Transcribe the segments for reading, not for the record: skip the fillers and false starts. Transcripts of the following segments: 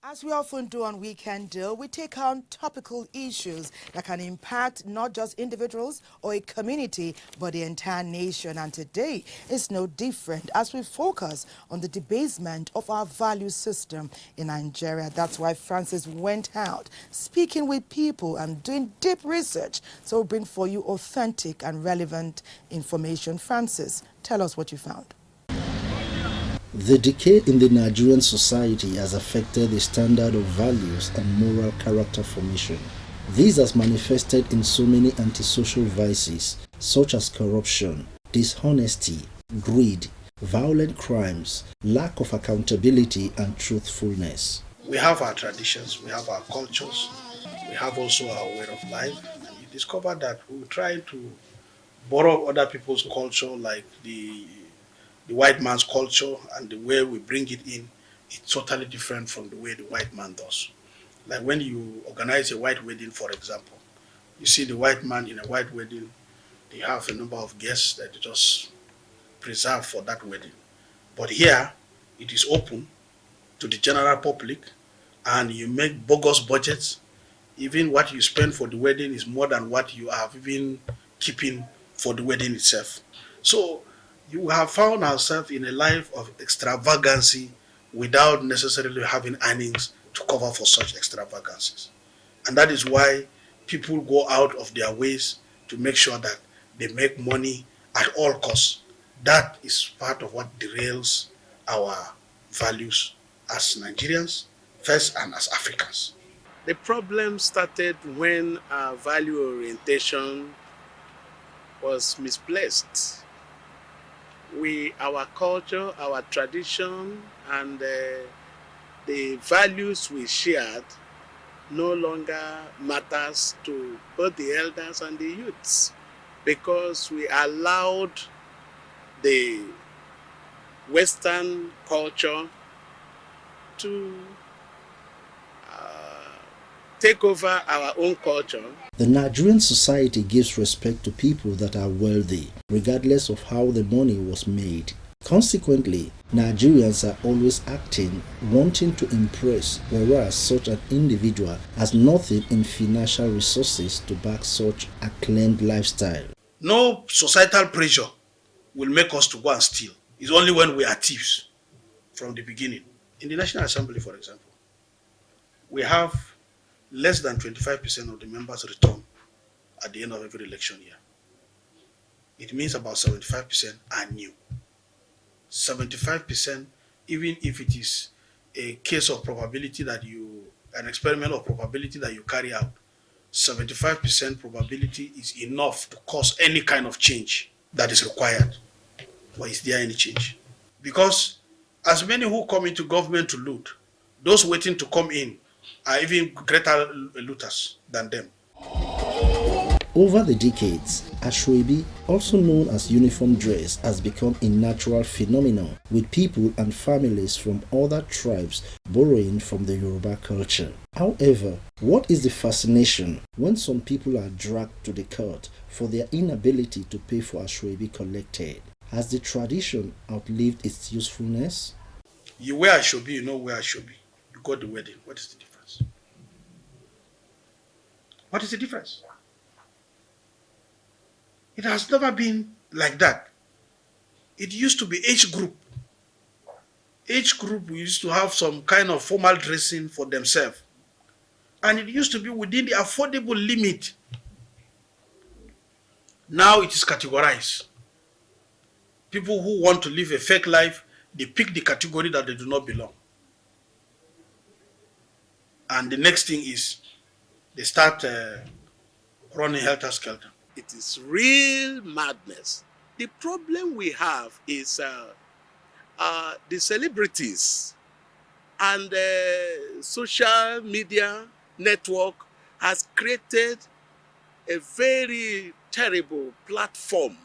As we often do on Weekend Deal, we take on topical issues that can impact not just individuals or a community, but the entire nation. And today is no different as we focus on the debasement of our value system in Nigeria. That's why Francis went out speaking with people and doing deep research. So we'll bring for you authentic and relevant information. Francis, tell us what you found. The decay in the Nigerian society has affected the standard of values and moral character formation. This has manifested in so many antisocial vices such as corruption, dishonesty, greed, violent crimes, lack of accountability and truthfulness. We have our traditions, we have our cultures, we have also our way of life. And you discover that we try to borrow other people's culture, like the white man's culture, and the way we bring it in is totally different from the way the white man does. Like when you organize a white wedding, for example, you see the white man in a white wedding, they have a number of guests that they just preserve for that wedding. But here, it is open to the general public, and you make bogus budgets. Even what you spend for the wedding is more than what you have even keeping for the wedding itself. So you have found ourselves in a life of extravagancy without necessarily having earnings to cover for such extravagancies. And that is why people go out of their ways to make sure that they make money at all costs. That is part of what derails our values as Nigerians, first, and as Africans. The problem started when our value orientation was misplaced. Our culture, our tradition, and the values we shared no longer matters to both the elders and the youths, because we allowed the Western culture to take over our own culture. The Nigerian society gives respect to people that are wealthy, regardless of how the money was made. Consequently, Nigerians are always acting, wanting to impress, whereas such an individual has nothing in financial resources to back such acclaimed lifestyle. No societal pressure will make us to go and steal. It's only when we are thieves from the beginning. In the National Assembly, for example, we have less than 25% of the members return at the end of every election year. It means about 75% are new. 75%, even if it is a case of probability that an experiment of probability that you carry out, 75% probability is enough to cause any kind of change that is required. But is there any change? Because as many who come into government to loot, those waiting to come in are even greater looters than them. Over the decades, Ashwebi, also known as uniform dress, has become a natural phenomenon, with people and families from other tribes borrowing from the Yoruba culture. However, what is the fascination when some people are dragged to the court for their inability to pay for Ashwebi collected? Has the tradition outlived its usefulness? You wear Ashwebi, you know where Ashwebi. You go to the wedding. What is the difference? What is the difference? It has never been like that. It used to be age group. Age group used to have some kind of formal dressing for themselves. And it used to be within the affordable limit. Now it is categorized. People who want to live a fake life, they pick the category that they do not belong. And the next thing is they start running helter-skelter. It is real madness. The problem we have is the celebrities and social media network has created a very terrible platform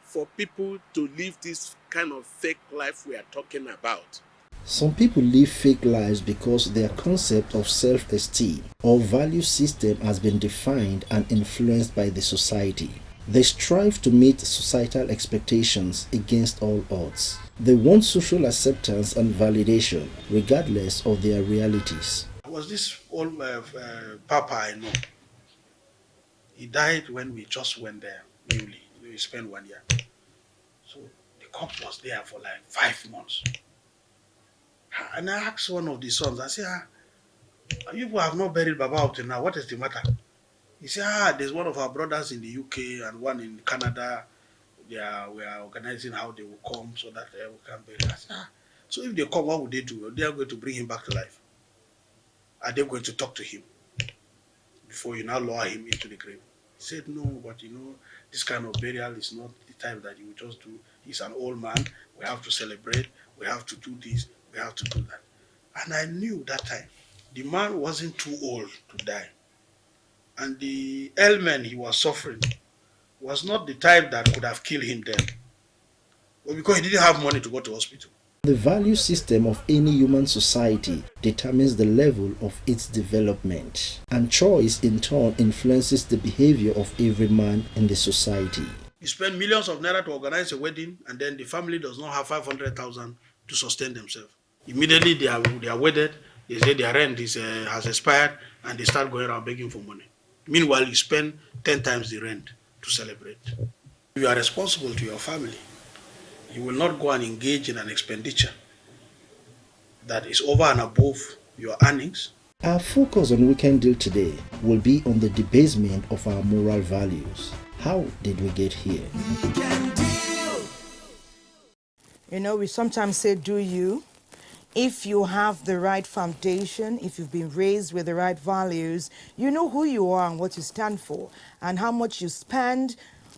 for people to live this kind of fake life we are talking about. Some people live fake lives because their concept of self-esteem or value system has been defined and influenced by the society. They strive to meet societal expectations against all odds. They want social acceptance and validation regardless of their realities. There was this old papa I know. He died when we just went there newly. We spent 1 year. So the corpse was there for like 5 months. And I asked one of the sons, I said, you people have not buried Baba up till now. What is the matter? He said, there's one of our brothers in the UK and one in Canada. We are organizing how they will come so that we can bury. I said, so if they come, what would they do? They are going to bring him back to life. Are they going to talk to him before you now lower him into the grave? He said, no, but this kind of burial is not the type that you just do. He's an old man. We have to celebrate. We have to do this. We have to do that. And I knew that time the man wasn't too old to die. And the ailment he was suffering was not the type that could have killed him then. But because he didn't have money to go to hospital. The value system of any human society determines the level of its development, and choice in turn influences the behavior of every man in the society. You spend millions of naira to organize a wedding, and then the family does not have 500,000 to sustain themselves. Immediately they are wedded, they say their rent has expired, and they start going around begging for money. Meanwhile, you spend 10 times the rent to celebrate. You are responsible to your family. You will not go and engage in an expenditure that is over and above your earnings. Our focus on Weekend Deal today will be on the debasement of our moral values. How did we get here? We sometimes say, do you? If you have the right foundation, if you've been raised with the right values, you know who you are and what you stand for, and how much you spend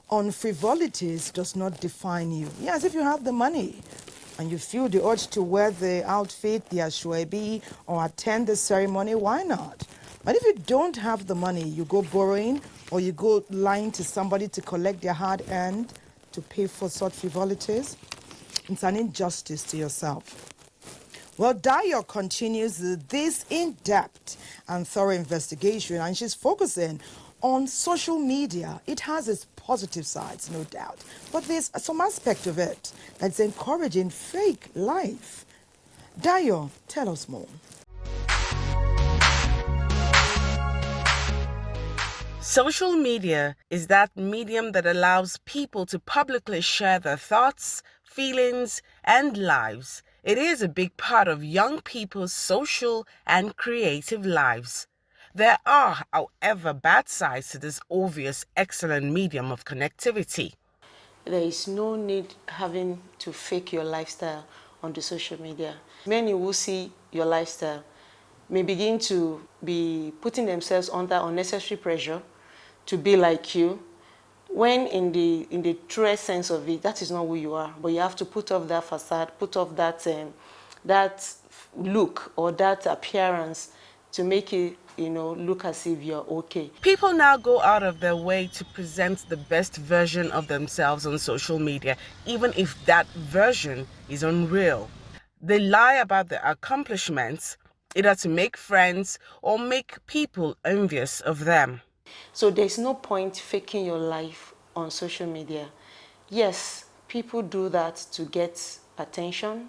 on frivolities does not define you. Yes, if you have the money and you feel the urge to wear the outfit, the ashwabi, or attend the ceremony, why not? But if you don't have the money, you go borrowing or you go lying to somebody to collect their hard-earned to pay for such frivolities, it's an injustice to yourself. Well, Dayo continues this in-depth and thorough investigation, and she's focusing on social media. It has its positive sides, no doubt, but there's some aspect of it that's encouraging fake life. Dayo, tell us more. Social media is that medium that allows people to publicly share their thoughts, feelings, and lives. It is a big part of young people's social and creative lives. There are, however, bad sides to this obvious excellent medium of connectivity. There is no need having to fake your lifestyle on the social media. Many who see your lifestyle may begin to be putting themselves under unnecessary pressure to be like you, when in the truest sense of it, that is not who you are. But you have to put off that facade, put off that look or that appearance to make it look as if you're okay. People now go out of their way to present the best version of themselves on social media, even if that version is unreal. They lie about their accomplishments, either to make friends or make people envious of them. So there's no point faking your life on social media. Yes, people do that to get attention,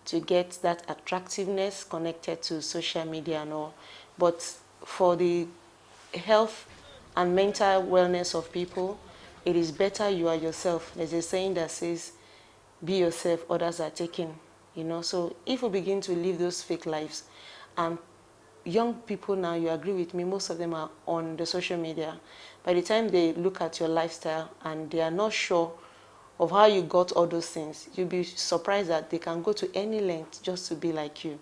to get that attractiveness connected to social media and all. But for the health and mental wellness of people, it is better you are yourself. There's a saying that says, be yourself, others are taken. So if we begin to live those fake lives, and young people now, you agree with me, most of them are on the social media. By the time they look at your lifestyle and they are not sure of how you got all those things, you'll be surprised that they can go to any length just to be like you.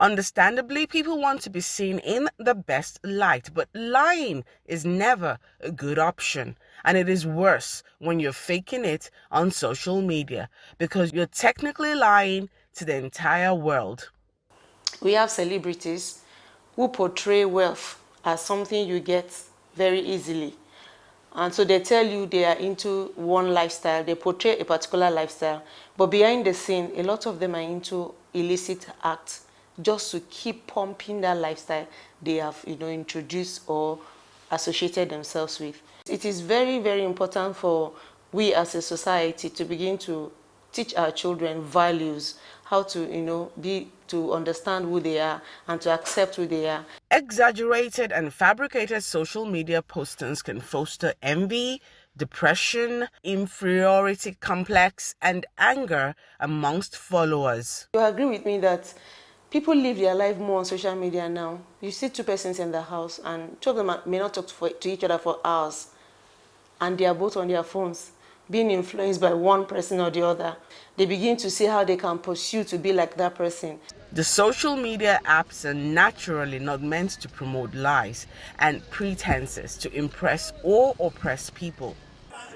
Understandably, people want to be seen in the best light, but lying is never a good option. And it is worse when you're faking it on social media because you're technically lying to the entire world. We have celebrities who portray wealth as something you get very easily. And so they tell you they are into one lifestyle, they portray a particular lifestyle, but behind the scene, a lot of them are into illicit acts just to keep pumping that lifestyle they have, introduced or associated themselves with. It is very, very important for we as a society to begin to teach our children values, how to, to understand who they are and to accept who they are. Exaggerated and fabricated social media postings can foster envy, depression, inferiority complex, and anger amongst followers. You agree with me that people live their life more on social media now. You see two persons in the house and two of them may not talk to each other for hours, and they are both on their phones, being influenced by one person or the other. They begin to see how they can pursue to be like that person. The social media apps are naturally not meant to promote lies and pretenses to impress or oppress people.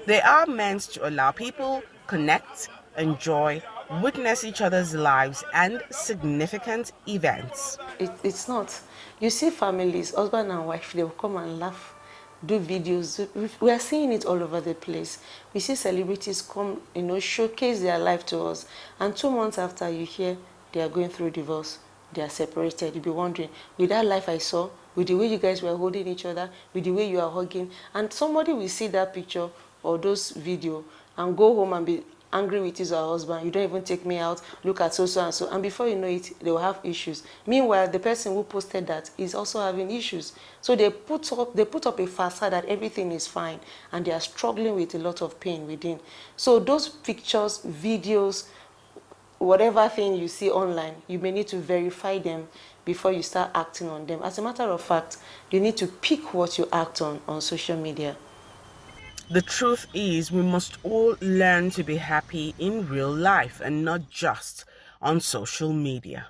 They are meant to allow people connect, enjoy, witness each other's lives and significant events. It's not. You see families, husband and wife, they will come and laugh, do videos. We are seeing it all over the place. We see celebrities come, showcase their life to us. And 2 months after, you hear they are going through divorce, they are separated. You'll be wondering, with that life I saw, with the way you guys were holding each other, with the way you are hugging, and somebody will see that picture or those video and go home and be angry with his or her husband. You don't even take me out, look at so and so, and before you know it, they will have issues. Meanwhile, the person who posted that is also having issues. So they put up a facade that everything is fine, and they are struggling with a lot of pain within. So those pictures, videos, whatever thing you see online, you may need to verify them before you start acting on them. As a matter of fact, you need to pick what you act on social media. The truth is, we must all learn to be happy in real life and not just on social media.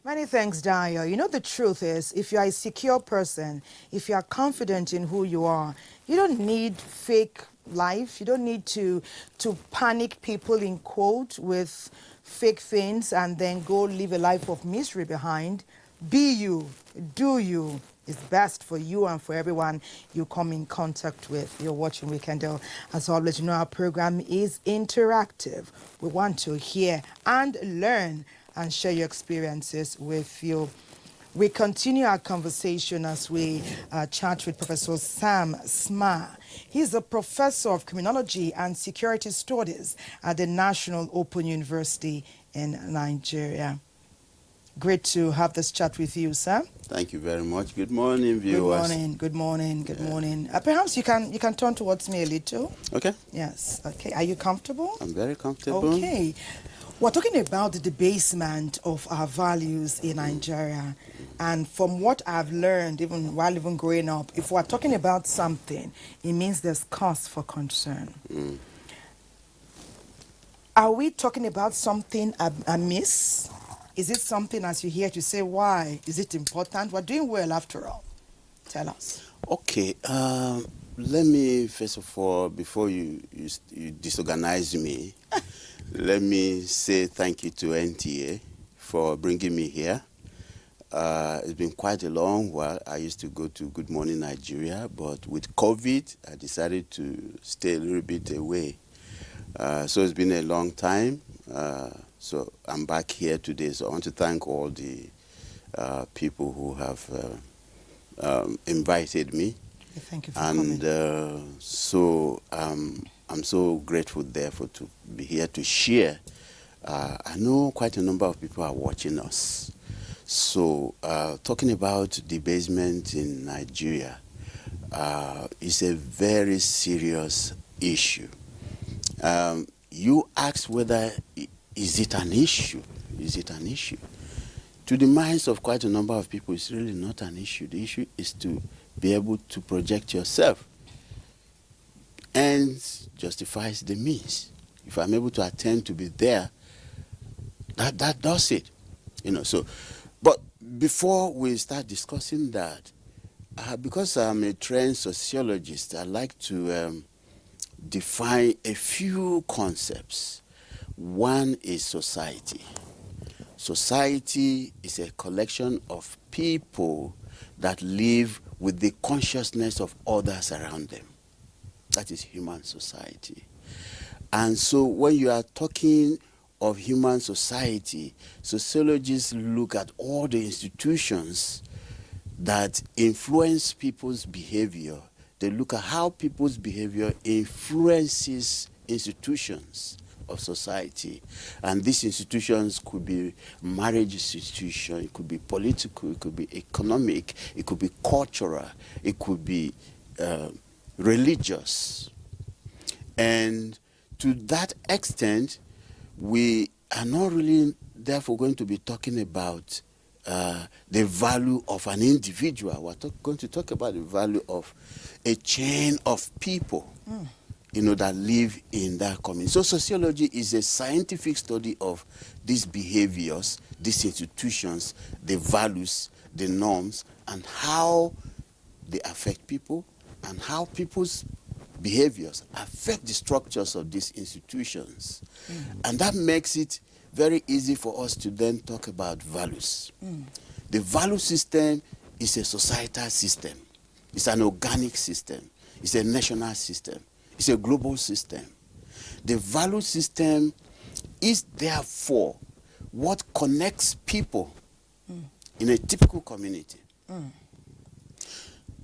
Many thanks, Dio. The truth is, if you are a secure person, if you are confident in who you are, you don't need fake life. You don't need to panic people, in quote, with fake things and then go live a life of misery behind. Be you, do you. Is best for you and for everyone you come in contact with. You're watching Weekender. As always, our program is interactive. We want to hear and learn and share your experiences with you. We continue our conversation as we chat with Professor Sam Sma. He's a professor of criminology and security studies at the National Open University in Nigeria. Great to have this chat with you, sir. Thank you very much. Good morning, viewers. Good morning. Perhaps you can turn towards me a little. Okay. Yes. Okay. Are you comfortable? I'm very comfortable. Okay. We're talking about the debasement of our values in Nigeria. And from what I've learned, even while growing up, if we're talking about something, it means there's cause for concern. Are we talking about something amiss? Is it something, as you hear, to say, why? Is it important? We're doing well after all. Tell us. Okay. Let me, first of all, before you disorganize me, let me say thank you to NTA for bringing me here. It's been quite a long while. I used to go to Good Morning Nigeria, but with COVID, I decided to stay a little bit away. So it's been a long time. So I'm back here today. So I want to thank all the people who have invited me. Thank you for coming. And so I'm so grateful therefore to be here to share. I know quite a number of people are watching us. So talking about debasement in Nigeria is a very serious issue. You asked whether is it an issue? Is it an issue? To the minds of quite a number of people, it's really not an issue. The issue is to be able to project yourself. Ends justifies the means. If I'm able to attend to be there, That does it. So, but before we start discussing that, because I'm a trained sociologist, I like to define a few concepts. One is society. Society is a collection of people that live with the consciousness of others around them. That is human society. And so when you are talking of human society, sociologists look at all the institutions that influence people's behavior. They look at how people's behavior influences institutions of society. And these institutions could be marriage institution, it could be political, it could be economic, it could be cultural, it could be religious. And to that extent, we are not really therefore going to be talking about the value of an individual. We're going to talk about the value of a chain of people, that live in that community. So sociology is a scientific study of these behaviors, these institutions, the values, the norms, and how they affect people, and how people's behaviors affect the structures of these institutions. And that makes it very easy for us to then talk about values. The value system is a societal system. It's an organic system. It's a national system. It's a global system. The value system is therefore what connects people in a typical community.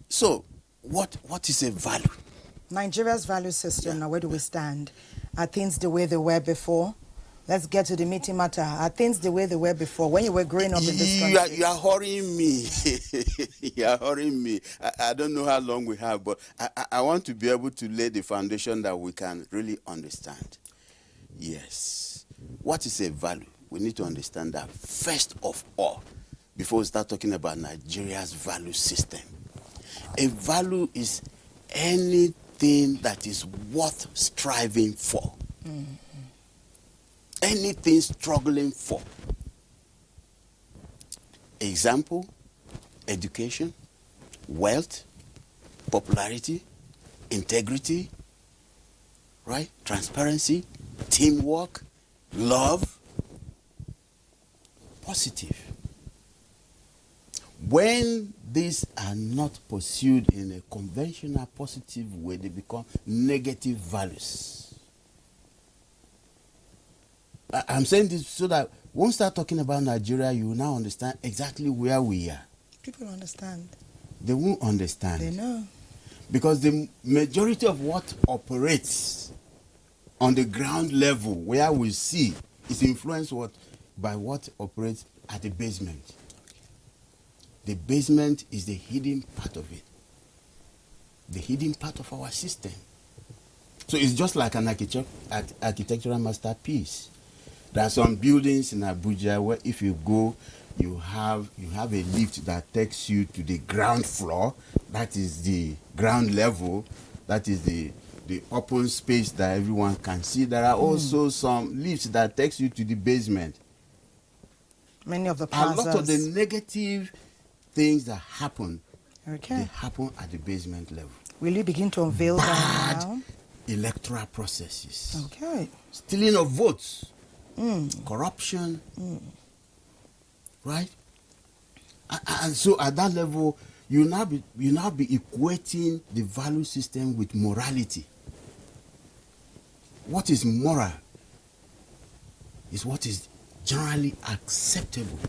So, what is a value? Nigeria's value system, now where do we stand? Are things the way they were before? Let's get to the meaty matter. Are things the way they were before, when you were growing up in this country? You are hurrying me. You are hurrying me. I don't know how long we have, but I want to be able to lay the foundation that we can really understand. Yes. What is a value? We need to understand that first of all, before we start talking about Nigeria's value system. A value is anything that is worth striving for. Anything struggling for. Example, education, wealth, popularity, integrity, right? Transparency, teamwork, love, positive. When these are not pursued in a conventional positive way, they become negative values. I'm saying this so that when we start talking about Nigeria, you will now understand exactly where we are. People understand. They won't understand. They know. Because the majority of what operates on the ground level, where we see, is influenced by what operates at the basement. The basement is the hidden part of it. The hidden part of our system. So it's just like an architectural masterpiece. There are some buildings in Abuja where if you go, you have a lift that takes you to the ground floor. That is the ground level. That is the open space that everyone can see. There are also some lifts that takes you to the basement. Many of the plazas. A lot of the negative things that happen, Okay. they happen at the basement level. Will you begin to unveil that now? Electoral processes. Okay. Stealing of votes. Corruption. Right? And so at that level, you now be equating the value system with morality. What is moral is what is generally acceptable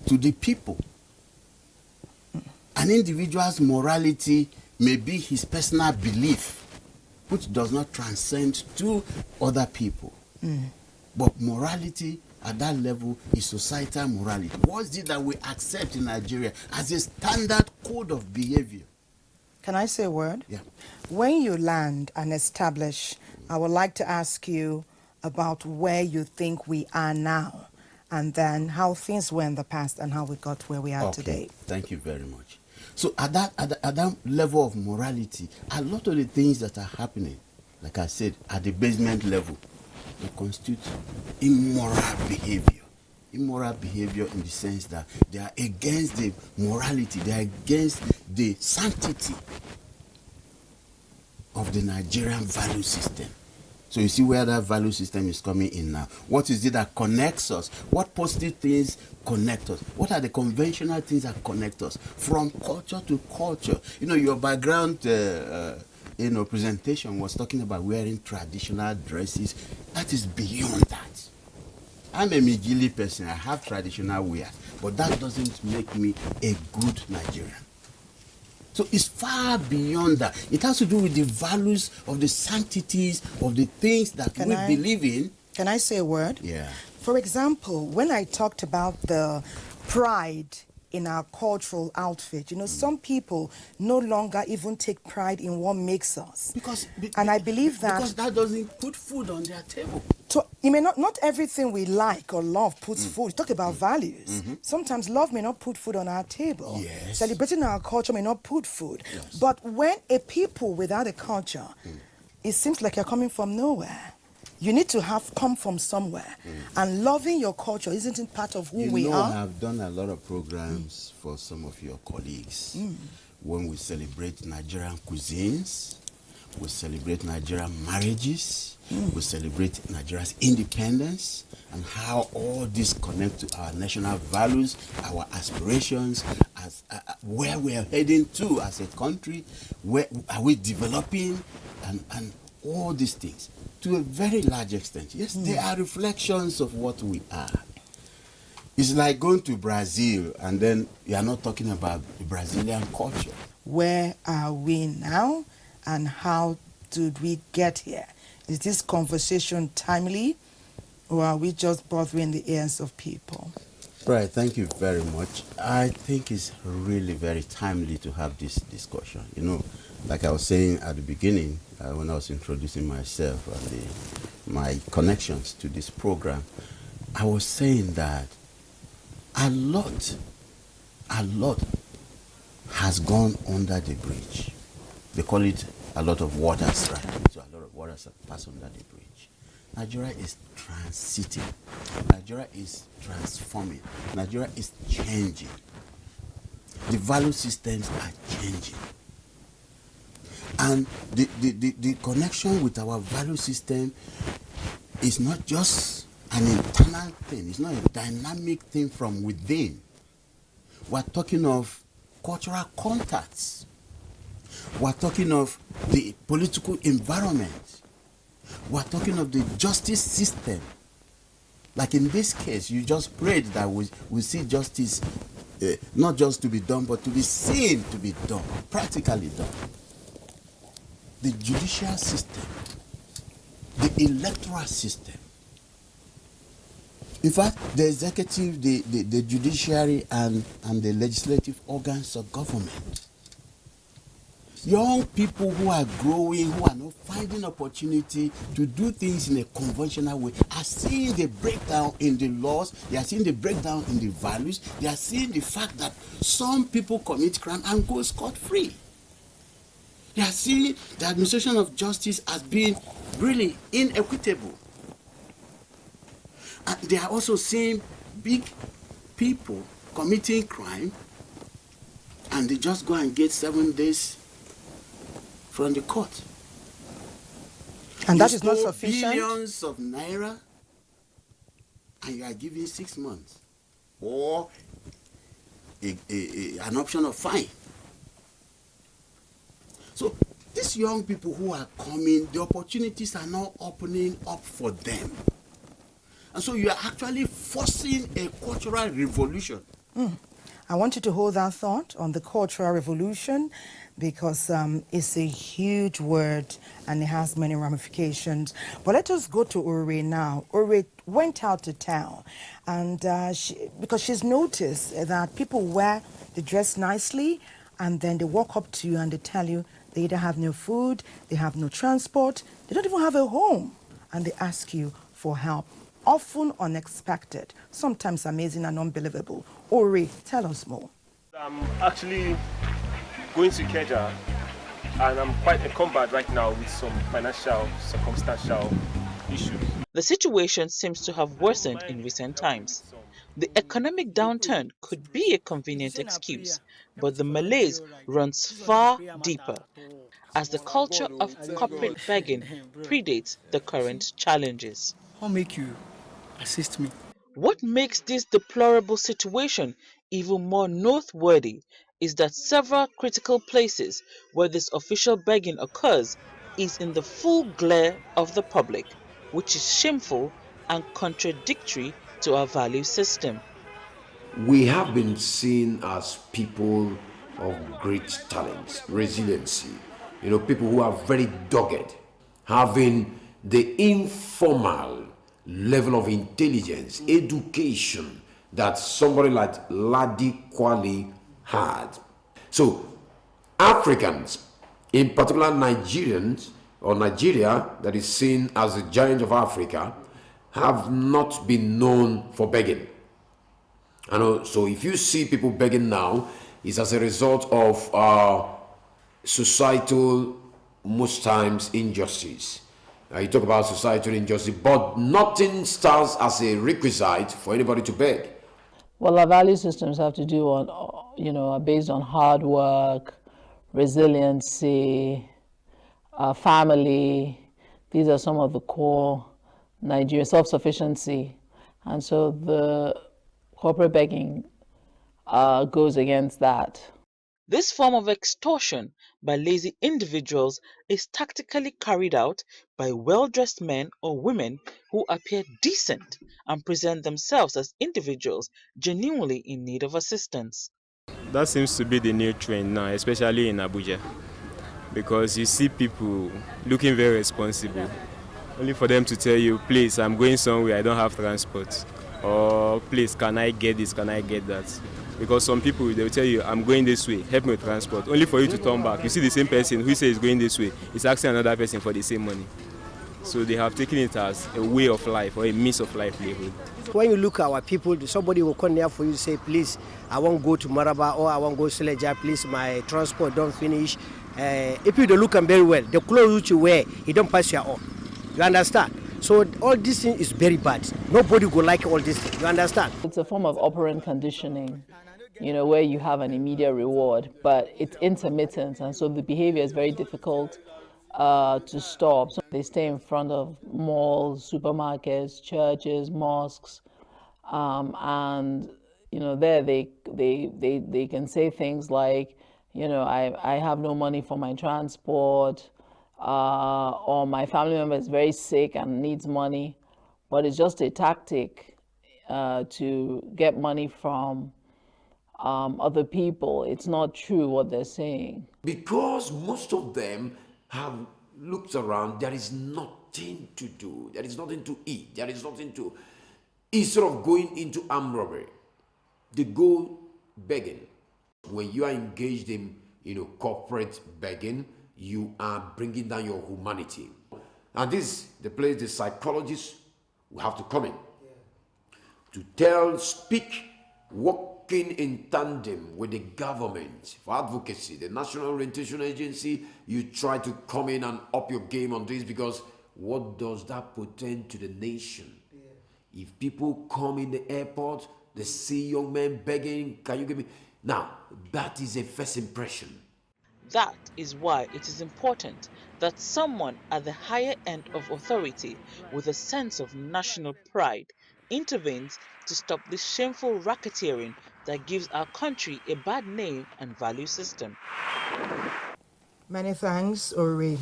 to the people. An individual's morality may be his personal belief, which does not transcend to other people. But morality at that level is societal morality. What's it that we accept in Nigeria as a standard code of behavior? Can I say a word? Yeah. When you land and establish, I would like to ask you about where you think we are now, and then how things were in the past and how we got where we are today. Thank you very much. So at that level of morality, a lot of the things that are happening, like I said, at the basement level, they constitute immoral behavior. Immoral behavior in the sense that they are against the morality, they are against the sanctity of the Nigerian value system. So you see where that value system is coming in now. What is it that connects us? What positive things connect us? What are the conventional things that connect us from culture to culture? You know, your background presentation was talking about wearing traditional dresses. That is beyond that. I'm a Migili person. I have traditional wear, but that doesn't make me a good Nigerian. So it's far beyond that. It has to do with the values of the sanctities of the things that we believe in. Can I say a word? Yeah. For example, when I talked about the pride in our cultural outfit, you know, some people no longer even take pride in what makes us. And I believe that because that doesn't put food on their table. So, you may not everything we like or love puts food. You talked about values. Sometimes love may not put food on our table. Yes. Celebrating our culture may not put food. Yes. But when a people without a culture, it seems like you're coming from nowhere. You need to have come from somewhere. And loving your culture isn't it part of who we are? I've done a lot of programs for some of your colleagues. When we celebrate Nigerian cuisines, we celebrate Nigerian marriages, we celebrate Nigeria's independence, and how all this connect to our national values, our aspirations, as where we are heading to as a country, where are we developing, and all these things. To a very large extent, yes, they are reflections of what we are. It's like going to Brazil and then you are not talking about the Brazilian culture. Where are we now and how did we get here? Is this conversation timely or are we just bothering the ears of people? Right, thank you very much. I think it's really very timely to have this discussion. You know, like I was saying at the beginning, when I was introducing myself and my connections to this program, I was saying that a lot has gone under the bridge. They call it a lot of waters, right? So a lot of waters have passed under the bridge. Nigeria is transiting. Nigeria is transforming. Nigeria is changing. The value systems are changing. And the connection with our value system is not just an internal thing. It's not a dynamic thing from within. We're talking of cultural contacts. We're talking of the political environment. We're talking of the justice system. Like in this case, you just prayed that we see justice not just to be done, but to be seen to be done, practically done. The judicial system, the electoral system. In fact, the executive, the judiciary, and the legislative organs of government. Young people who are growing, who are not finding opportunity to do things in a conventional way, are seeing the breakdown in the laws, they are seeing the breakdown in the values, they are seeing the fact that some people commit crime and go scot-free. They are seeing the administration of justice as being really inequitable. And they are also seeing big people committing crime and they just go and get 7 days from the court. And that is not sufficient? Billions of naira and you are given 6 months or an option of fine. So these young people who are coming, the opportunities are now opening up for them. And so you are actually forcing a cultural revolution. I want you to hold that thought on the cultural revolution because it's a huge word and it has many ramifications. But let us go to Uri now. Uri went out to town and because she's noticed that people they dress nicely and then they walk up to you and they tell you they either have no food, they have no transport, they don't even have a home, and they ask you for help. Often unexpected, sometimes amazing and unbelievable. Ori, tell us more. I'm actually going to Ikeja, and I'm quite encumbered right now with some financial, circumstantial issues. The situation seems to have worsened in recent times. The economic downturn could be a convenient excuse, but the malaise runs far deeper, as the culture of corporate begging predates the current challenges. How make you assist me? What makes this deplorable situation even more noteworthy is that several critical places where this official begging occurs is in the full glare of the public, which is shameful and contradictory to our value system. We have been seen as people of great talent, resiliency, people who are very dogged, having the informal level of intelligence, education that somebody like Ladi Kwali had. So, Africans, in particular Nigerians or Nigeria, that is seen as the giant of Africa, have not been known for begging. So if you see people begging now, it's as a result of societal, most times, injustice. You talk about societal injustice, but nothing stands as a requisite for anybody to beg. Well, our value systems have to do on, are based on hard work, resiliency, family. These are some of the core Nigerian self-sufficiency, and so the corporate begging goes against that. This form of extortion by lazy individuals is tactically carried out by well-dressed men or women who appear decent and present themselves as individuals genuinely in need of assistance. That seems to be the new trend now, especially in Abuja, because you see people looking very responsible, only for them to tell you, please, I'm going somewhere, I don't have transport. Or please, can I get this, can I get that? Because some people, they will tell you, I'm going this way, help me with transport, only for you to turn back. You see the same person who says going this way is asking another person for the same money. So they have taken it as a way of life or a means of livelihood. When you look at our people, somebody will come there for you to say, please, I won't go to Maraba or I won't go to Suleja, please, my transport don't finish. If you don't look at them very well, the clothes you wear, you don't pass your own. You understand? So all this thing is very bad. Nobody will like all this thing. You understand? It's a form of operant conditioning, where you have an immediate reward, but it's intermittent, and so the behavior is very difficult to stop. So they stay in front of malls, supermarkets, churches, mosques, and there they can say things like, I have no money for my transport, or my family member is very sick and needs money, but it's just a tactic to get money from other people. It's not true what they're saying. Because most of them have looked around, there is nothing to do, there is nothing to eat, there is nothing to... Instead of going into armed robbery, they go begging. When you are engaged in corporate begging, you are bringing down your humanity. And this is the place the psychologists will have to come in. To speak, working in tandem with the government for advocacy, the National Orientation Agency. You try to come in and up your game on this, because what does that portend to the nation? If people come in the airport, they see young men begging, can you give me? Now, that is a first impression. That is why it is important that someone at the higher end of authority with a sense of national pride intervenes to stop this shameful racketeering that gives our country a bad name and value system. Many thanks, Ori,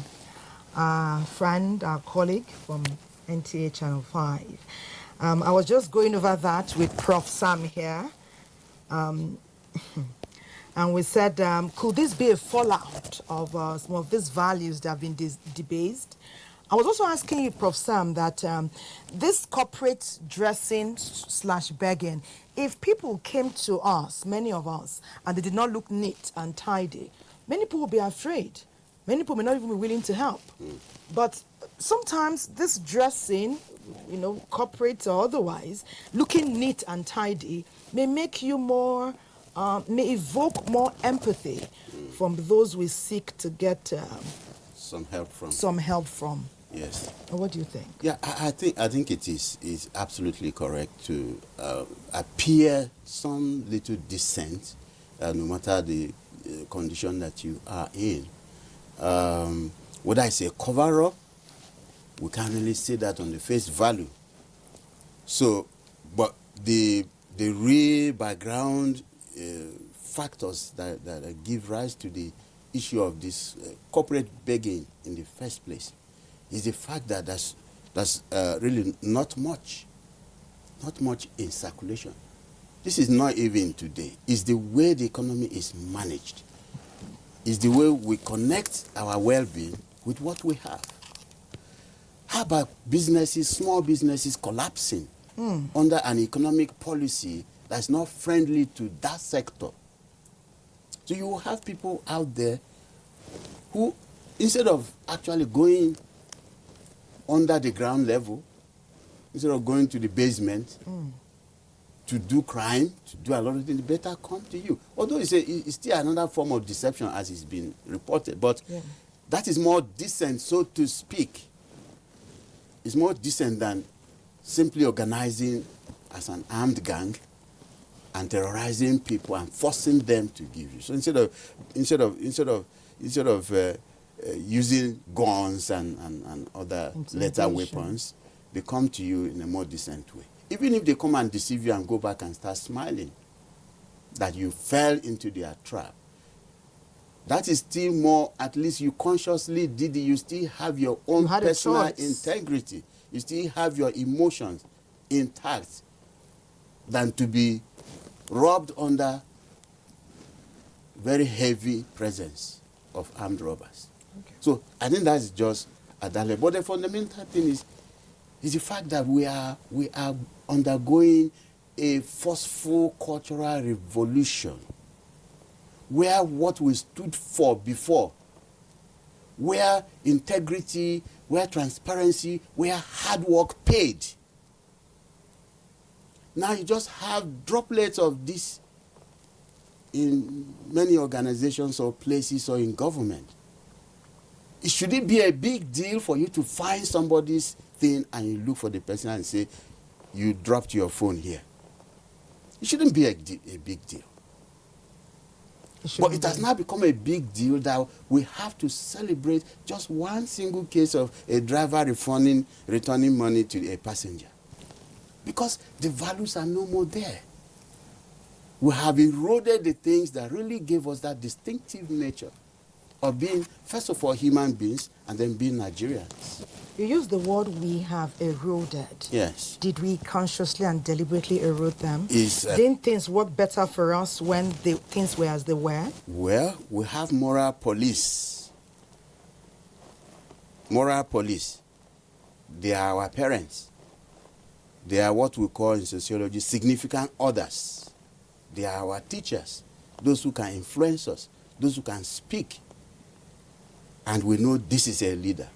our friend, our colleague from NTA Channel 5. I was just going over that with Prof. Sam here. And we said, could this be a fallout of some of these values that have been debased? I was also asking you, Prof. Sam, that this corporate dressing / begging, if people came to us, many of us, and they did not look neat and tidy, many people would be afraid. Many people may not even be willing to help. But sometimes this dressing, corporate or otherwise, looking neat and tidy may make you more... may evoke more empathy from those we seek to get some help from. Yes. What do you think? Yeah, I think it is absolutely correct to appear some little decent, no matter the condition that you are in. Whether it's a cover-up, we can't really say that on the face value. So, but the real background factors that give rise to the issue of this corporate begging in the first place is the fact that there's really not much in circulation. This is not even today. It's the way the economy is managed. It's the way we connect our well-being with what we have. How about businesses, small businesses collapsing under an economic policy that's not friendly to that sector? So you will have people out there who, instead of actually going under the ground level, instead of going to the basement to do crime, to do a lot of things, better come to you. Although it's still another form of deception as it's been reported, but that is more decent, so to speak. It's more decent than simply organizing as an armed gang and terrorizing people and forcing them to give you. So instead of using guns and other lethal weapons, they come to you in a more decent way. Even if they come and deceive you and go back and start smiling that you fell into their trap, that is still more, at least you consciously did it. You still have your own personal integrity. You still have your emotions intact than to be robbed under very heavy presence of armed robbers. Okay. So I think that's just a dilemma. But the fundamental thing is the fact that we are undergoing a forceful cultural revolution where what we stood for before, where integrity, where transparency, where hard work paid. Now you just have droplets of this in many organizations or places or in government. Should it be a big deal for you to find somebody's thing and you look for the person and say, you dropped your phone here? It shouldn't be a big deal. But it has now become a big deal that we have to celebrate just one single case of a driver returning money to a passenger. Because the values are no more there. We have eroded the things that really gave us that distinctive nature of being, first of all, human beings and then being Nigerians. You use the word "we have eroded." Yes. Did we consciously and deliberately erode them? Didn't things work better for us when things were as they were? Well, we have moral police. Moral police. They are our parents. They are what we call in sociology significant others. They are our teachers, those who can influence us, those who can speak. And we know this is a leader.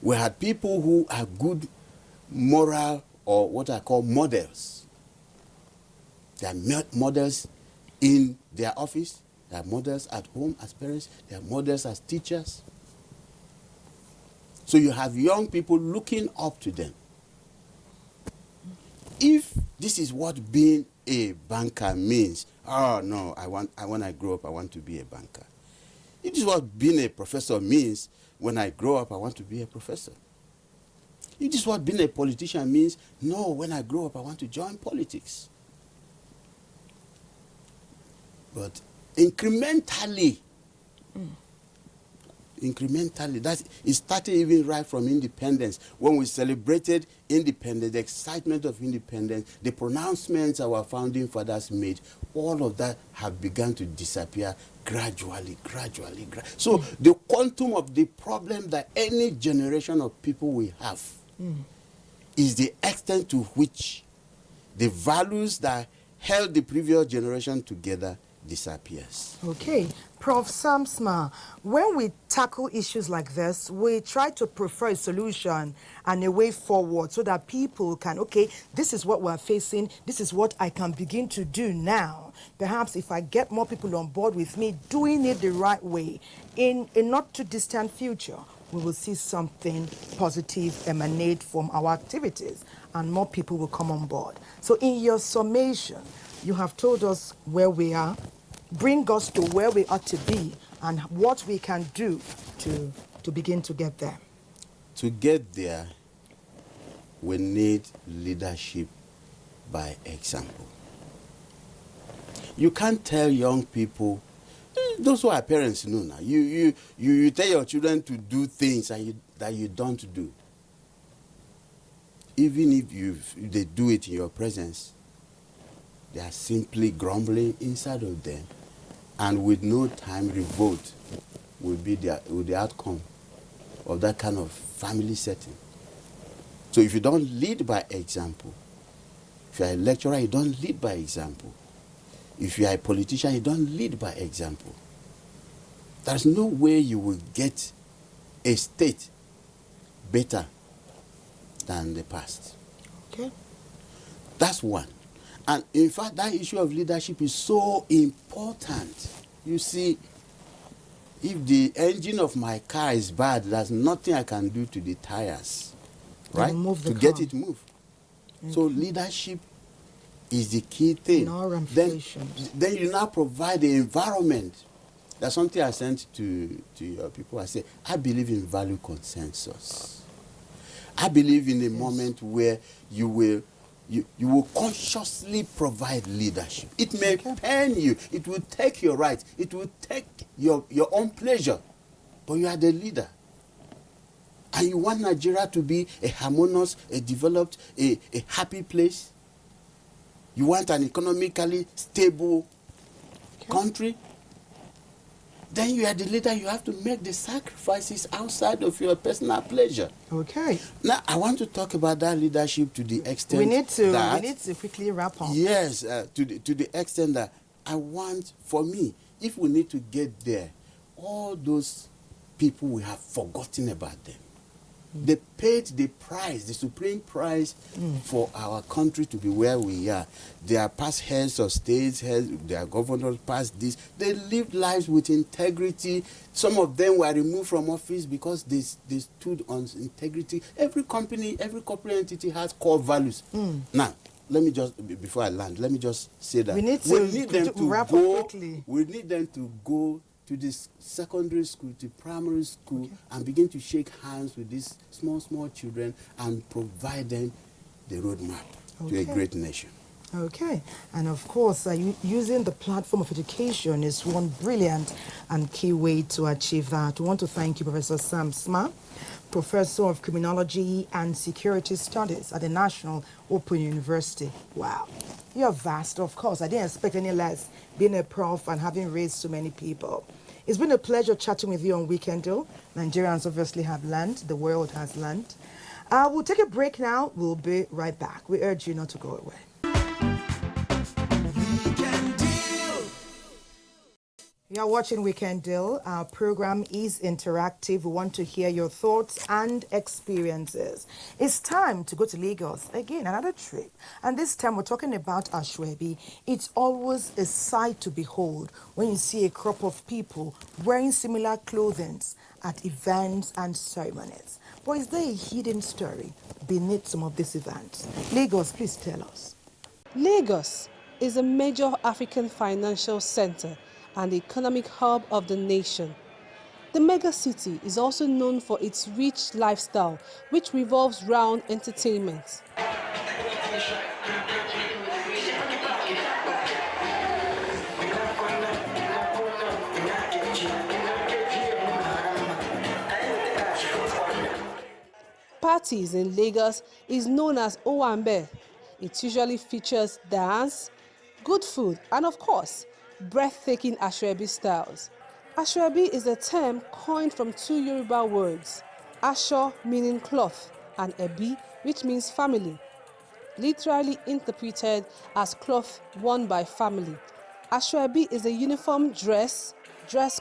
We had people who are good moral, or what I call models. They are models in their office. They are models at home as parents. They are models as teachers. So you have young people looking up to them. If this is what being a banker means, oh no, when I grow up, I want to be a banker. If this is what being a professor means, when I grow up, I want to be a professor. If this is what being a politician means, no, when I grow up, I want to join politics. But incrementally, that it started even right from independence. When we celebrated independence, the excitement of independence, the pronouncements our founding fathers made, all of that have begun to disappear gradually. So the quantum of the problem that any generation of people will have is the extent to which the values that held the previous generation together disappears. Okay. Prof. Samsma, when we tackle issues like this, we try to prefer a solution and a way forward so that people can, okay, this is what we're facing, this is what I can begin to do now. Perhaps if I get more people on board with me doing it the right way in a not too distant future, we will see something positive emanate from our activities and more people will come on board. So in your summation, you have told us where we are, bring us to where we ought to be and what we can do to begin to get there. To get there, we need leadership by example. You can't tell young people, those who are parents know now, you tell your children to do things that you don't do. Even if they do it in your presence, they are simply grumbling inside of them, and with no time, revolt will be the outcome of that kind of family setting. So if you don't lead by example, if you are a lecturer, you don't lead by example. If you are a politician, you don't lead by example. There's no way you will get a state better than the past. Okay. That's one. And in fact, that issue of leadership is so important. You see, if the engine of my car is bad, there's nothing I can do to the tires, right? To get it moved. Okay. So leadership is the key thing. Then you now provide the environment. There's something I sent to your people. I say, I believe in value consensus. I believe in a moment where you will consciously provide leadership. It may pain you. It will take your rights. It will take your own pleasure. But you are the leader. And you want Nigeria to be a harmonious, a developed, a happy place. You want an economically stable country. Then you are the leader. You have to make the sacrifices outside of your personal pleasure. Okay. Now, I want to talk about that leadership to the extent we need to quickly wrap up. Yes, to the extent that I want, for me, if we need to get there, all those people, we have forgotten about them. They paid the price, the supreme price for our country to be where we are. They are past heads of states, they are governors past this. They lived lives with integrity. Some of them were removed from office because they stood on integrity. Every company, every corporate entity has core values. Now, let me just, before I land, let me just say that we need them to wrap up quickly. We need them to go to this secondary school, to primary school, and begin to shake hands with these small children and provide them the roadmap to a great nation. Okay, and of course, using the platform of education is one brilliant and key way to achieve that. We want to thank you, Professor Sam Sma, Professor of Criminology and Security Studies at the National Open University. Wow, you're vast, of course. I didn't expect any less, being a prof and having raised so many people. It's been a pleasure chatting with you on Weekend Deal. Nigerians obviously have learned, the world has learned. We'll take a break now. We'll be right back. We urge you not to go away. You're watching Weekend Deal. Our program is interactive. We want to hear your thoughts and experiences. It's time to go to Lagos. Again, another trip. And this time we're talking about Ashwebi. It's always a sight to behold when you see a crop of people wearing similar clothing at events and ceremonies. But is there a hidden story beneath some of these events? Lagos, please tell us. Lagos is a major African financial center and the economic hub of the nation. The mega city is also known for its rich lifestyle, which revolves around entertainment. Parties in Lagos is known as Owambe. It usually features dance, good food, and of course, breathtaking Ashwebi styles. Ashwebi is a term coined from two Yoruba words, Asho meaning cloth and Ebi which means family, literally interpreted as cloth worn by family. Ashwebi is a uniform dress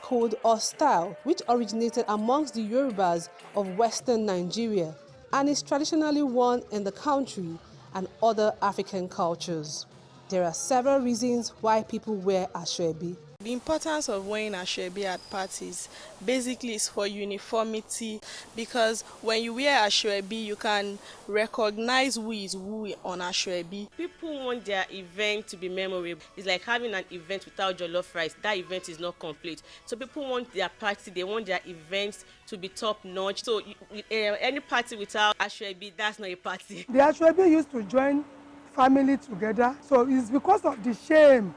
code or style which originated amongst the Yorubas of Western Nigeria and is traditionally worn in the country and other African cultures. There are several reasons why people wear Ashwebi. The importance of wearing asoebi at parties basically is for uniformity, because when you wear asoebi, you can recognize who is who on asoebi. People want their event to be memorable. It's like having an event without jollof rice. That event is not complete. So people want their party, they want their events to be top notch. So any party without asoebi, that's not a party. The asoebi used to join family together. So it's because of the shame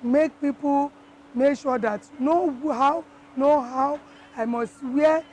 make people make sure that know how I must wear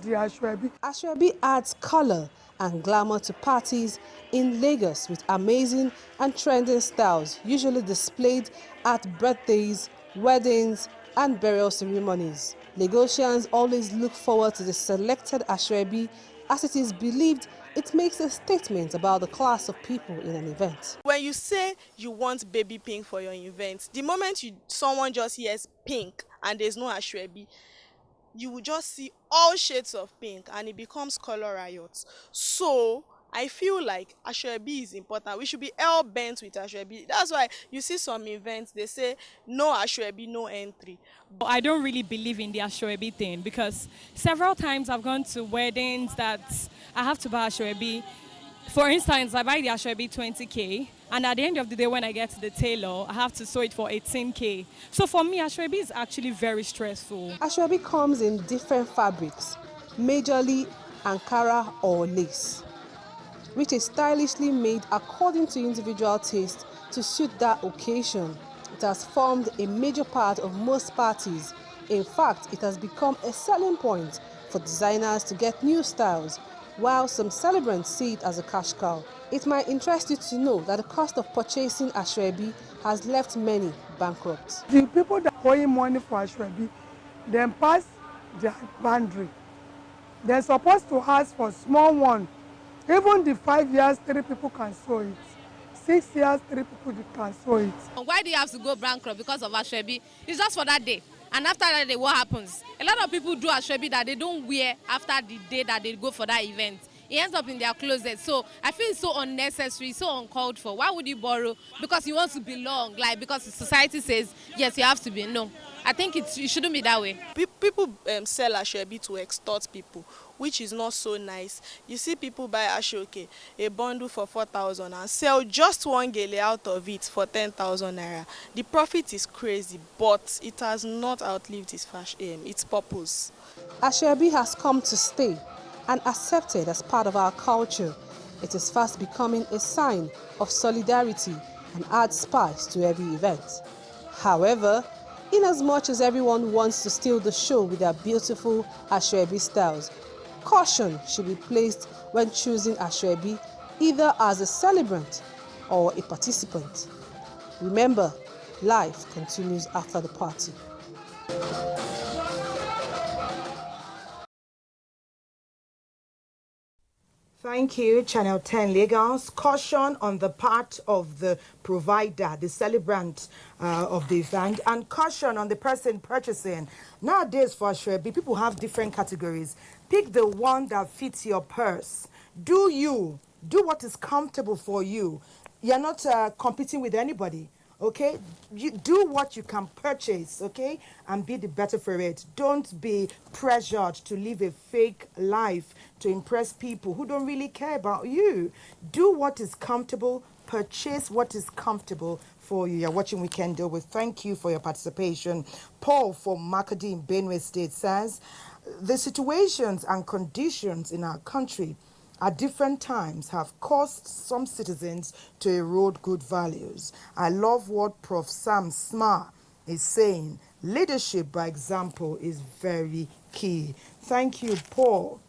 the asoebi. Asoebi adds color and glamour to parties in Lagos with amazing and trending styles usually displayed at birthdays, weddings and burial ceremonies. Lagosians always look forward to the selected asoebi as it is believed it makes a statement about the class of people in an event. When you say you want baby pink for your event, the moment someone just hears pink and there's no asoebi, you will just see all shades of pink and it becomes color riots. So I feel like asoebi is important. We should be hell bent with asoebi. That's why you see some events, they say no asoebi, no entry. I don't really believe in the asoebi thing, because several times I've gone to weddings that I have to buy asoebi. For instance, I buy the asoebi 20K, and at the end of the day when I get to the tailor, I have to sew it for 18K. So for me, asoebi is actually very stressful. Asoebi comes in different fabrics, majorly Ankara or lace, which is stylishly made according to individual taste to suit that occasion. It has formed a major part of most parties. In fact, it has become a selling point for designers to get new styles, while some celebrants see it as a cash cow. It might interest you to know that the cost of purchasing asoebi has left many bankrupt. The people that are owing money for asoebi, then pass their boundary. They're supposed to ask for small one. Even the 5 years, 3 people can sew it. 6 years, 3 people can sew it. Why do you have to go bankrupt because of asoebi? It's just for that day. And after that day, what happens? A lot of people do asoebi that they don't wear after the day that they go for that event. It ends up in their closet. So I feel it's so unnecessary, so uncalled for. Why would you borrow? Because you want to belong, like because society says, yes, you have to be. No, I think it shouldn't be that way. People sell asoebi to extort people, which is not so nice. You see people buy asoke, a bundle for 4,000 and sell just one gele out of it for 10,000 naira. The profit is crazy, but it has not outlived its purpose. Asoebi has come to stay and accepted as part of our culture. It is fast becoming a sign of solidarity and adds spice to every event. However, in as much as everyone wants to steal the show with their beautiful asoebi styles, caution should be placed when choosing asoebi either as a celebrant or a participant. Remember, life continues after the party. Thank you, Channel 10 Lagos. Caution on the part of the provider, the celebrant of the event, and caution on the person purchasing. Nowadays, for asoebi, people have different categories. Pick the one that fits your purse. Do what is comfortable for you. You're not competing with anybody. Okay, you do what you can purchase, okay, and be the better for it. Don't be pressured to live a fake life to impress people who don't really care about you. Do what is comfortable, purchase what is comfortable for you. You're watching Weekend Deal with. Thank you for your participation. Paul from Makadi in Benue State says, the situations and conditions in our country at different times have caused some citizens to erode good values. I love what Prof. Sam Smar is saying. Leadership by example is very key. Thank you, Paul.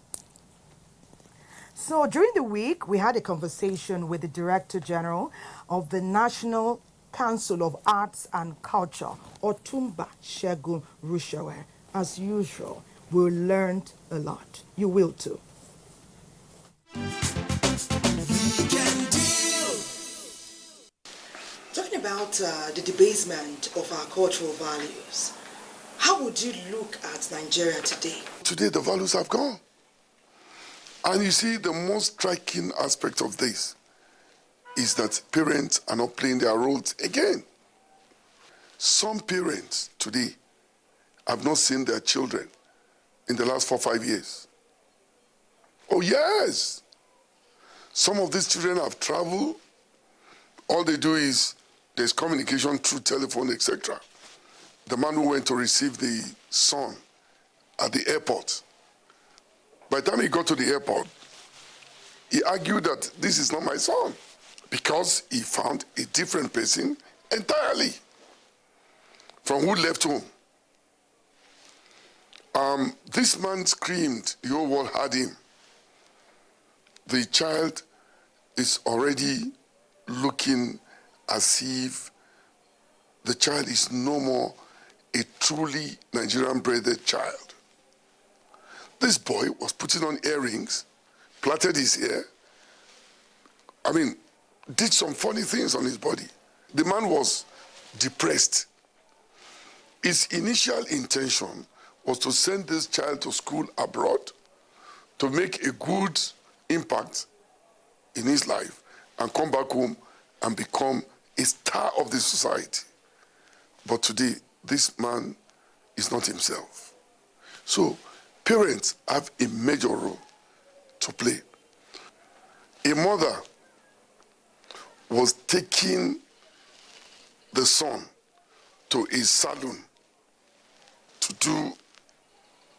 So during the week, we had a conversation with the Director General of the National Council of Arts and Culture, Otumba Segun Rushawe. As usual, we learned a lot. You will too. Talking about the debasement of our cultural values, how would you look at Nigeria today? Today, the values have gone. And you see, the most striking aspect of this is that parents are not playing their roles again. Some parents today have not seen their children in the last 4 or 5 years. Oh, yes. Some of these children have traveled. All they do is there's communication through telephone, etc. The man who went to receive the son at the airport, by the time he got to the airport, he argued that this is not my son because he found a different person entirely from who left home. This man screamed, the whole world heard him. The child is already looking as if the child is no more a truly Nigerian-bred child. This boy was putting on earrings, plaited his hair, did some funny things on his body. The man was depressed. His initial intention was to send this child to school abroad to make a good impact in his life and come back home and become a star of the society. But today, this man is not himself. So, parents have a major role to play. A mother was taking the son to a salon to do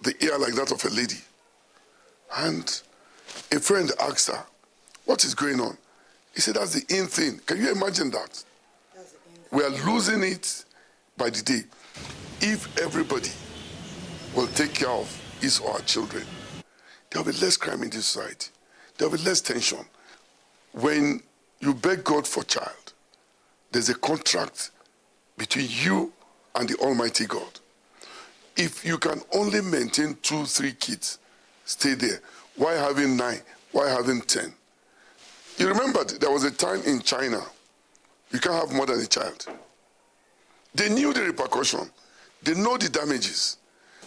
the hair like that of a lady. And a friend asked her, what is going on? He said, that's the in thing. Can you imagine that? We are losing it by the day. If everybody will take care of his or her children, there will be less crime in this society. There will be less tension. When you beg God for a child, there's a contract between you and the Almighty God. If you can only maintain 2, 3 kids, stay there. Why having 9? Why having 10? You remember there was a time in China, you can't have more than a child. They knew the repercussion. They know the damages.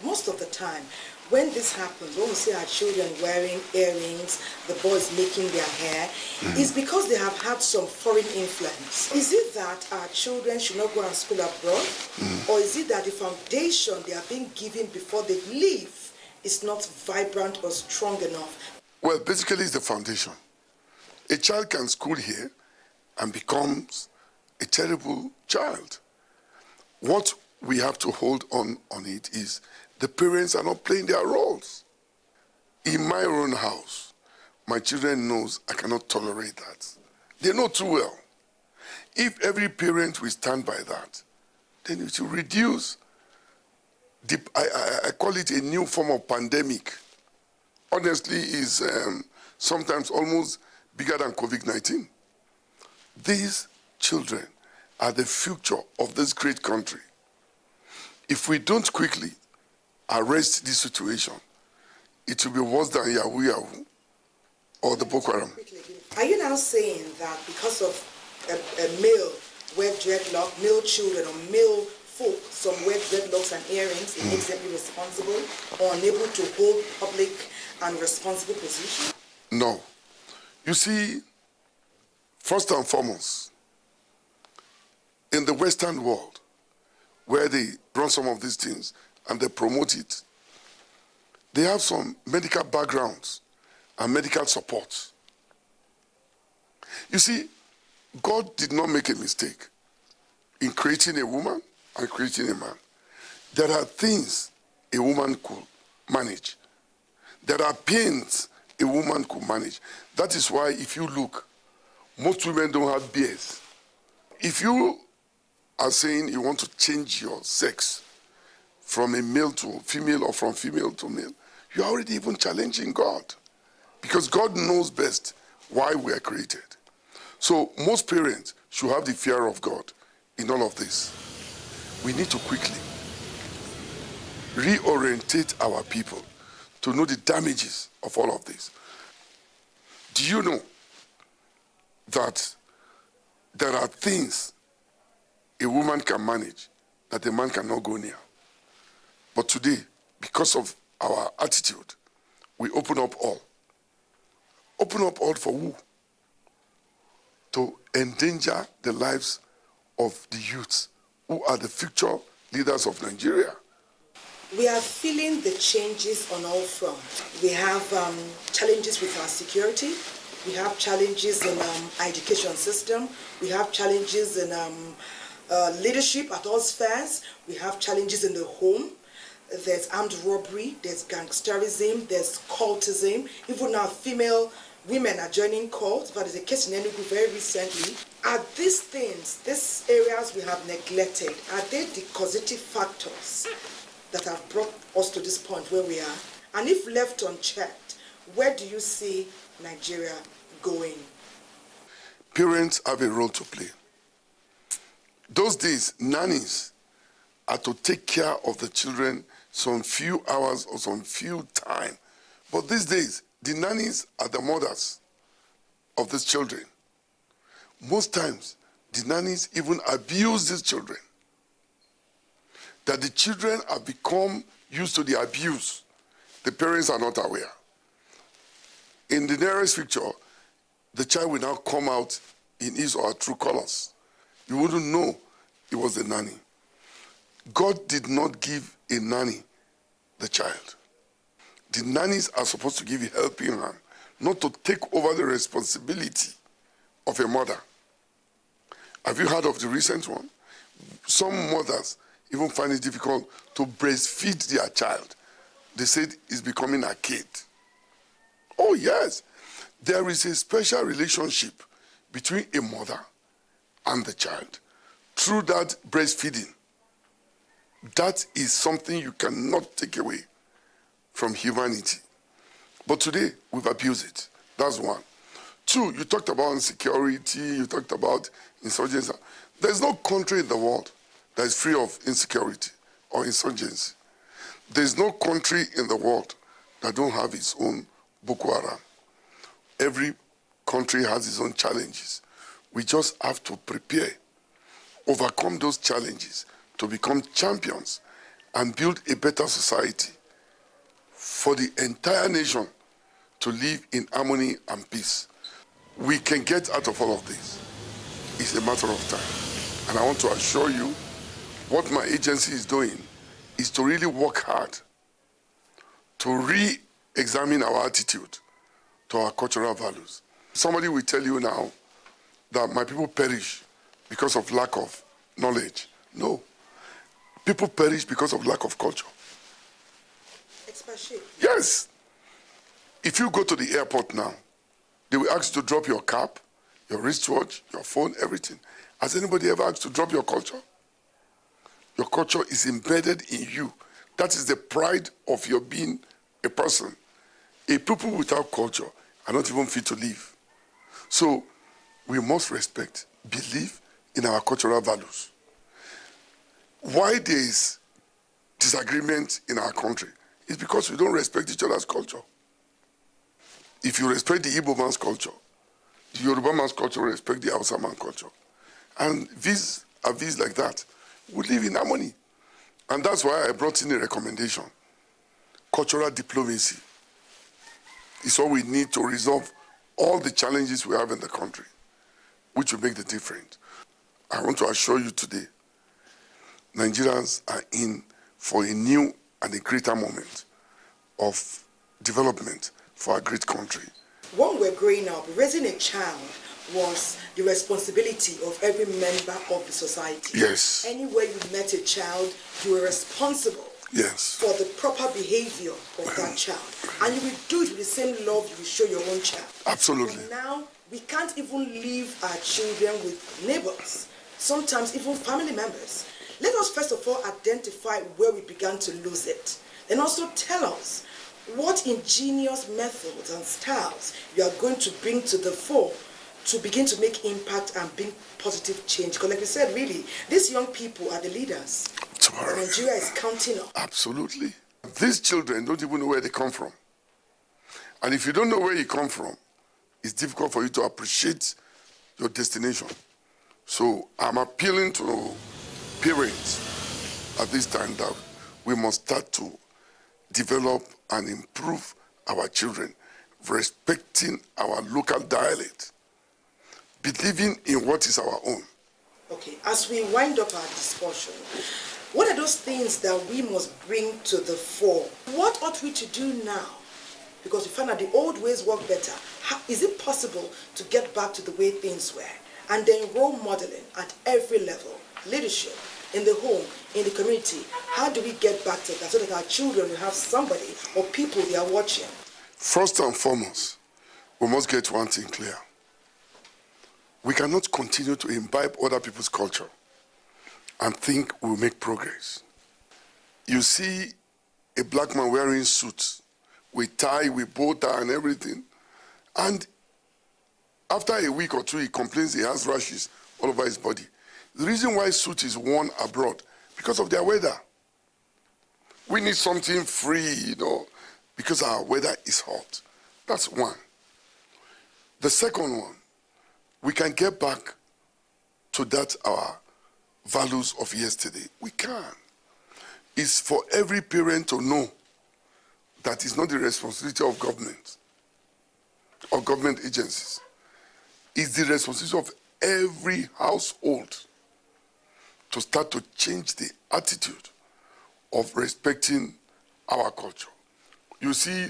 Most of the time, when this happens, when we see our children wearing earrings, the boys making their hair, it's because they have had some foreign influence. Is it that our children should not go and school abroad? Or is it that the foundation they are being given before they leave is not vibrant or strong enough? Well, basically it's the foundation. A child can school here and becomes a terrible child. What we have to hold on it is the parents are not playing their roles. In my own house, my children knows I cannot tolerate that. They know too well. If every parent will stand by that, then it will reduce. I call it a new form of pandemic. Honestly, is sometimes almost bigger than COVID-19. These children are the future of this great country. If we don't quickly arrest this situation, it will be worse than Yahoo Yahoo or the Boko Haram. Are you now saying that because of a male wear dreadlock, male children or male folk, some wear dreadlocks and earrings, it makes them irresponsible or unable to hold public and responsible positions? No. You see, first and foremost, in the Western world, where they run some of these things and they promote it, they have some medical backgrounds and medical support. You see, God did not make a mistake in creating a woman and creating a man. There are things a woman could manage. There are pains a woman could manage. That is why if you look, most women don't have beards. If you are saying you want to change your sex from a male to female or from female to male, you're already even challenging God. Because God knows best why we are created. So most parents should have the fear of God in all of this. We need to quickly reorientate our people to know the damages of all of this. Do you know that there are things a woman can manage that a man cannot go near? But today, because of our attitude, we open up all. Open up all for who? To endanger the lives of the youths who are the future leaders of Nigeria. We are feeling the changes on all fronts. We have challenges with our security. We have challenges in our education system. We have challenges in leadership at all spheres. We have challenges in the home. There's armed robbery, there's gangsterism, there's cultism. Even now, female women are joining cults. That is a case in Enugu very recently. Are these things, these areas we have neglected, are they the causative factors that have brought us to this point where we are? And if left unchecked, where do you see Nigeria going? Parents have a role to play. Those days, nannies are to take care of the children some few hours or some few time. But these days, the nannies are the mothers of these children. Most times, the nannies even abuse these children. That the children have become used to the abuse. The parents are not aware. In the nearest picture, the child will now come out in his or her true colors. You wouldn't know it was the nanny. God did not give a nanny the child. The nannies are supposed to give a helping hand, not to take over the responsibility of a mother. Have you heard of the recent one? Some mothers even find it difficult to breastfeed their child. They said it's becoming a kid. Oh yes, there is a special relationship between a mother and the child through that breastfeeding. That is something you cannot take away from humanity. But today, we've abused it. That's one. Two, you talked about insecurity, you talked about insurgency. There's no country in the world that is free of insecurity or insurgency. There's no country in the world that don't have its own Boko Haram. Every country has its own challenges. We just have to prepare, overcome those challenges to become champions and build a better society for the entire nation to live in harmony and peace. We can get out of all of this. It's a matter of time. And I want to assure you, what my agency is doing is to really work hard to re-examine our attitude to our cultural values. Somebody will tell you now that my people perish because of lack of knowledge. No. People perish because of lack of culture. Yes. If you go to the airport now, they will ask you to drop your cap, your wristwatch, your phone, everything. Has anybody ever asked to drop your culture? Your culture is embedded in you. That is the pride of your being a person. A people without culture are not even fit to live. So we must respect, believe in our cultural values. Why there is disagreement in our country is because we don't respect each other's culture. If you respect the Igbo man's culture, the Yoruba man's culture will respect the Hausa man's culture. And vis-a-vis like that, we live in harmony. And that's why I brought in a recommendation. Cultural diplomacy is all we need to resolve all the challenges we have in the country, which will make the difference. I want to assure you today, Nigerians are in for a new and a greater moment of development for our great country. When we were growing up, raising a child was the responsibility of every member of the society. Yes. Anywhere you met a child, you were responsible for the proper behavior of that child. And you will do it with the same love you will show your own child. Absolutely. But now, we can't even leave our children with neighbors, sometimes even family members. Let us first of all identify where we began to lose it, and also tell us what ingenious methods and styles you are going to bring to the fore to begin to make impact and bring positive change. Because like we said, really, these young people are the leaders. Nigeria is counting up. Absolutely. These children don't even know where they come from. And if you don't know where you come from, it's difficult for you to appreciate your destination. So I'm appealing to parents at this time that we must start to develop and improve our children, respecting our local dialect, believing in what is our own. Okay, as we wind up our discussion, what are those things that we must bring to the fore? What ought we to do now? Because we find that the old ways work better. Is it possible to get back to the way things were? And then role modeling at every level, leadership, in the home, in the community. How do we get back to that so that our children will have somebody or people they are watching? First and foremost, we must get one thing clear. We cannot continue to imbibe other people's culture and think we'll make progress. You see a black man wearing suits with tie, with bow tie and everything, and after a week or two, he complains he has rashes all over his body. The reason why suit is worn abroad, because of their weather. We need something free, because our weather is hot. That's one. The second one, we can get back to that our values of yesterday. We can. It's for every parent to know that it's not the responsibility of government or government agencies. It's the responsibility of every household to start to change the attitude of respecting our culture. You see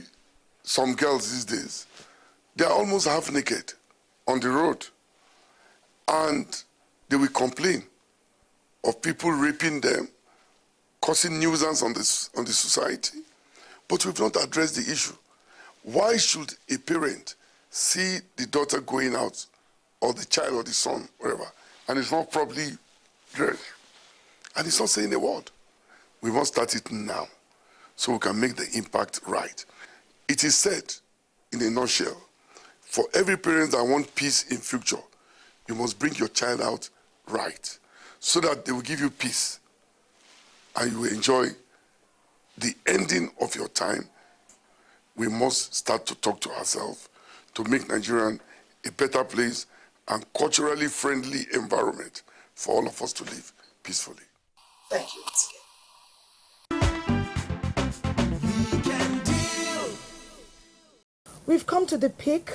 some girls these days, they are almost half naked on the road, and they will complain of people raping them, causing nuisance on the society, but we've not addressed the issue. Why should a parent see the daughter going out, or the child or the son, whatever, and it's not properly dressed, and it's not saying a word? We must start it now so we can make the impact right. It is said, in a nutshell, for every parent that wants peace in future, you must bring your child out right so that they will give you peace and you will enjoy the ending of your time. We must start to talk to ourselves to make Nigeria a better place and culturally friendly environment for all of us to live peacefully. Thank you once again. We've come to the peak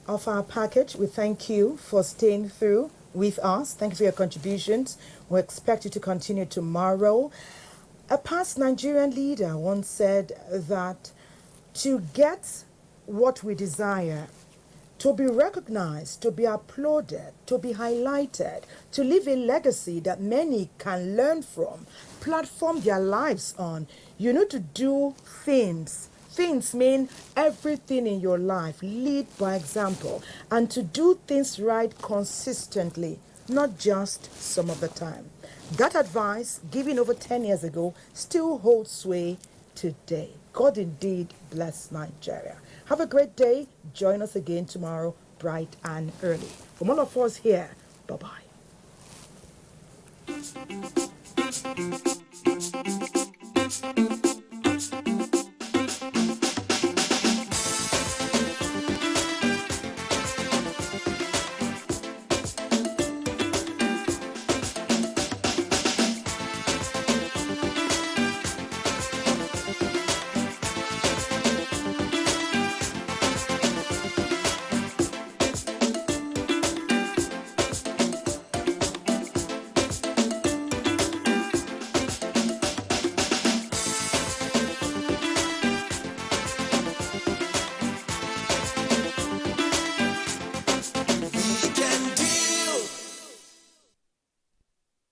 of our package. We thank you for staying through with us. Thank you for your contributions. We expect you to continue tomorrow. A past Nigerian leader once said that to get what we desire, to be recognized, to be applauded, to be highlighted, to leave a legacy that many can learn from, platform their lives on, you need to do things. Things mean everything in your life. Lead by example. And to do things right consistently, not just some of the time. That advice, given over 10 years ago, still holds sway today. God indeed bless Nigeria. Have a great day. Join us again tomorrow, bright and early. From all of us here, bye-bye.